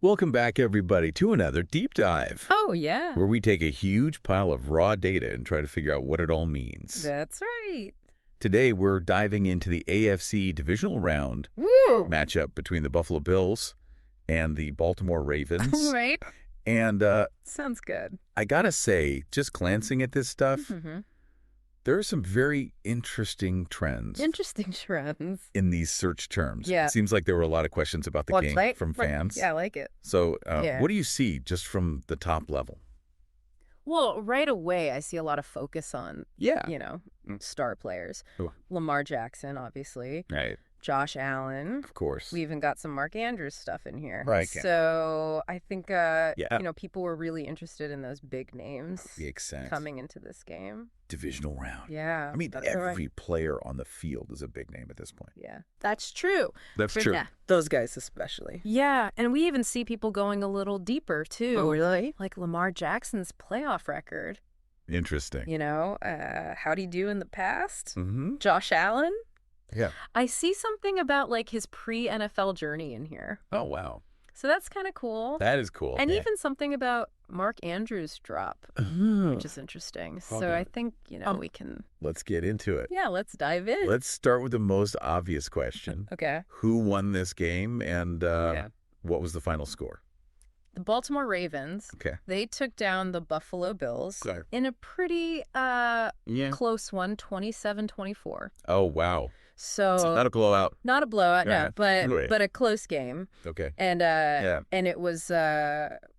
Welcome back, everybody, to another deep dive. Oh, yeah. Where we take a huge pile of raw data and try to figure out what it all means. That's right. Today, we're diving into the AFC divisional round Woo! matchup between the Buffalo Bills and the Baltimore Ravens. Right. And Sounds good. I gotta say, just glancing at this stuff, Mm-hmm. there are some very interesting trends Interesting trends. in these search terms. Yeah. It seems like there were a lot of questions about the game from fans. Yeah, I like it. So Yeah. what do you see just from the top level? Well, right away, I see a lot of focus on, Yeah. star players. Who? Lamar Jackson, obviously. Right. Josh Allen. Of course. We even got some Mark Andrews stuff in here. Right. So I think, Yeah. people were really interested in those big names Makes sense. coming into this game. Divisional round. Yeah. I mean, that's right. every player on the field is a big name at this point. Yeah. That's true. That's For- true. Yeah. Those guys especially. Yeah, and we even see people going a little deeper, too. Oh, really? Like Lamar Jackson's playoff record. Interesting. How'd he do in the past? Mm-hmm. Josh Allen? Yeah. I see something about, like, his pre-NFL journey in here. Oh, wow. So that's kind of cool. That is cool. And Yeah. even something about Mark Andrews' drop, Oh. which is interesting. So Okay. I think, we can... Let's get into it. Yeah, let's dive in. Let's start with the most obvious question. Okay. Who won this game and Yeah. what was the final score? The Baltimore Ravens, Okay. they took down the Buffalo Bills Okay. in a pretty Yeah. close one, 27-24. Oh, wow. So Not a blowout. not a blowout, Yeah. no, but Right. but a close game, Okay. and Yeah. and it was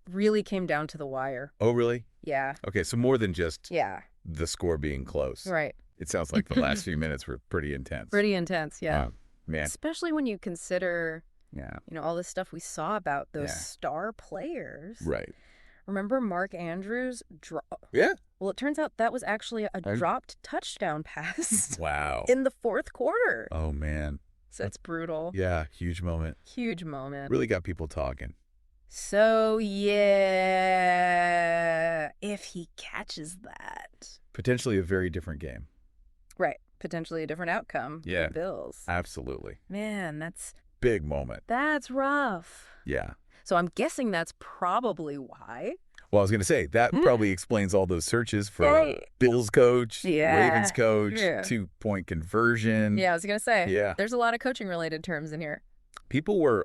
really came down to the wire. Oh, really? Yeah, Okay, so more than just yeah, the score being close. right. It sounds like the last few minutes were pretty intense. Pretty intense, yeah. Wow. Man. Especially when you consider, Yeah. all this stuff we saw about those Yeah. star players. Right. Remember Mark Andrews? Yeah. Well, it turns out that was actually a I- dropped touchdown pass Wow. in the fourth quarter. Oh, man. So it's brutal. Yeah, huge moment. Huge moment. Really got people talking. So, yeah, if he catches that. Potentially a very different game. Right. Potentially a different outcome Yeah. for the Bills. Absolutely. Man, that's Big moment. rough. Yeah. So I'm guessing that's probably why. Well, I was going to say, that probably explains all those searches for Right. Bills coach, Yeah. Ravens coach, Yeah. 2-point conversion. Yeah, I was going to say. Yeah. There's a lot of coaching related terms in here. People were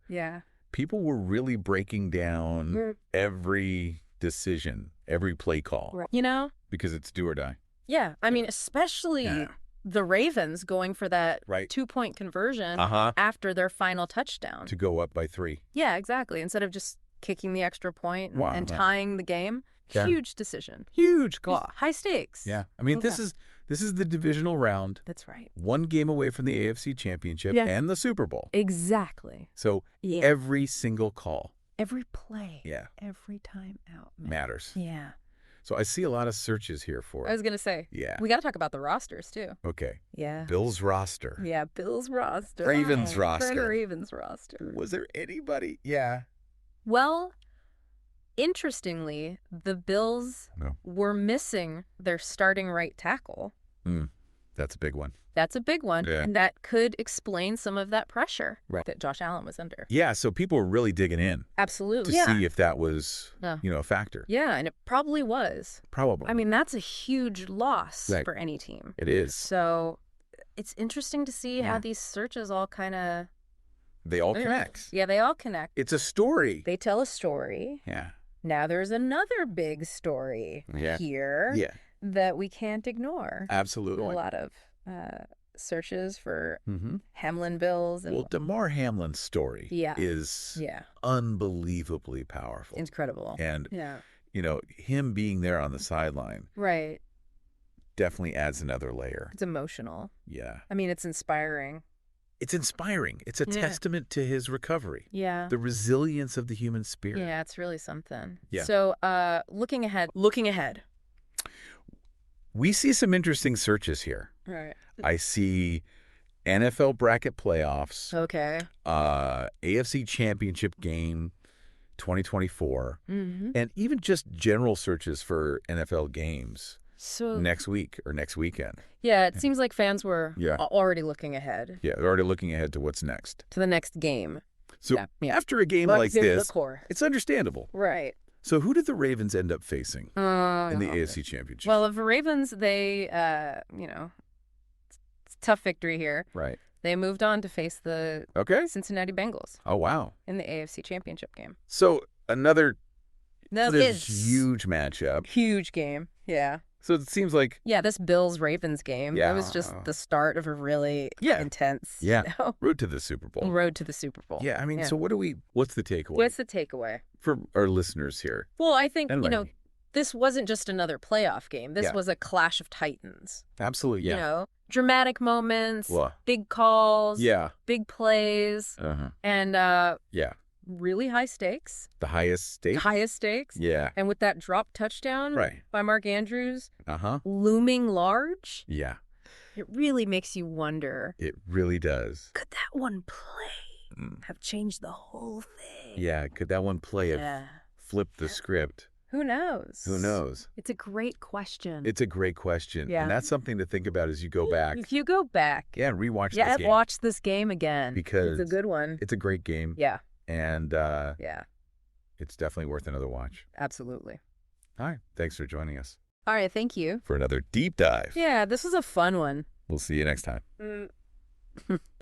Yeah. really breaking down Mm. every decision, every play call, Right. because it's do or die. Yeah. I mean, especially Yeah. the Ravens going for that Right. 2-point conversion Uh-huh. after their final touchdown. To go up by 3. Yeah, exactly. Instead of just kicking the extra point Wow. and tying the game. Yeah. Huge decision. Huge call. High stakes. Yeah. I mean, this is the divisional round. That's right. One game away from the AFC Championship Yeah. and the Super Bowl. Exactly. So Yeah. every single call Every play. Yeah. Every time out. matters. Yeah. So I see a lot of searches here for I was going to say, Yeah. we got to talk about the rosters too. Okay. Yeah. Bills roster. Yeah, Bills roster. Ravens Oh, roster. Ravens roster. Was there anybody? Yeah. Well, interestingly, the Bills No. were missing their starting right tackle. That's a big one. That's a big one. Yeah. And that could explain some of that pressure Right. that Josh Allen was under. Yeah, so people were really digging in Absolutely. to Yeah. see if that was, Yeah. a factor. Yeah, and it probably was. Probably. I mean, that's a huge loss Right. for any team. It is. So it's interesting to see Yeah. how these searches all kind of... They all connect. Yeah, they all connect. It's a story. They tell a story. Yeah. Now there's another big story Yeah. here Yeah. that we can't ignore. Absolutely. A lot of searches for Mm-hmm. Hamlin Bills. And Well, DeMar Hamlin's story Yeah. is yeah, unbelievably powerful. incredible. And, Yeah, him being there on the sideline right. definitely adds another layer. It's emotional. Yeah. I mean, it's inspiring. It's inspiring. It's a Yeah. testament to his recovery, Yeah. the resilience of the human spirit. Yeah, it's really something. Yeah. So, looking ahead. We see some interesting searches here. Right. I see NFL bracket playoffs, Okay. AFC Championship game 2024, Mm-hmm. and even just general searches for NFL games So, next week or next weekend. yeah, it seems like fans were Yeah. already looking ahead Yeah, they're already looking ahead to what's next. to the next game. So Yeah. after a game Bucks like him to the this, core. it's understandable. Right. So who did the Ravens end up facing in the AFC Championship? Well, the Ravens, they, it's a tough victory here. Right. They moved on to face the Cincinnati Bengals. Oh, wow. In the AFC Championship game. So another This huge matchup. Huge game, yeah. So it seems like... Yeah, this Bills-Ravens game, that was just the start of a really intense... road to the Super Bowl. Road to the Super Bowl. Yeah, I mean, so what's the takeaway? What's the takeaway? For our listeners here. Well, I think, this wasn't just another playoff game. This was a clash of titans. Absolutely, yeah. You know, dramatic moments, big calls, big plays, and really high stakes. The highest stakes? Highest stakes. Yeah. And with that drop touchdown by Mark Andrews looming large. Yeah. It really makes you wonder. It really does. Could that one play have changed the whole thing? Yeah, could that one play have flipped the script? Who knows? Who knows? It's a great question. It's a great question. Yeah. And that's something to think about as you go back. If you go back. Yeah, and rewatch this game. Watch this game again. Because it's a good one. It's a great game. Yeah. And it's definitely worth another watch. Absolutely. All right. Thanks for joining us. All right. Thank you. For another deep dive. Yeah, this was a fun one. We'll see you next time.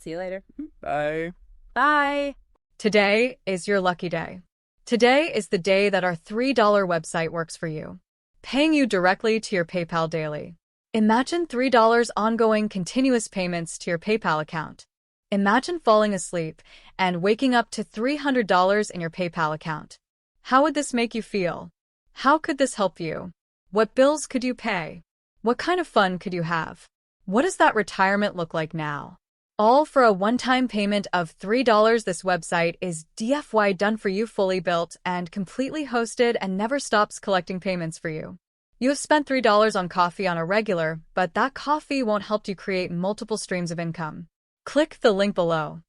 See you later. Bye. Bye. Today is your lucky day. Today is the day that our $3 website works for you, paying you directly to your PayPal daily. Imagine $3 ongoing continuous payments to your PayPal account. Imagine falling asleep and waking up to $300 in your PayPal account. How would this make you feel? How could this help you? What bills could you pay? What kind of fun could you have? What does that retirement look like now? All for a one-time payment of $3. This website is DFY done for you, fully built and completely hosted, and never stops collecting payments for you. You have spent $3 on coffee on a regular, but that coffee won't help you create multiple streams of income. Click the link below.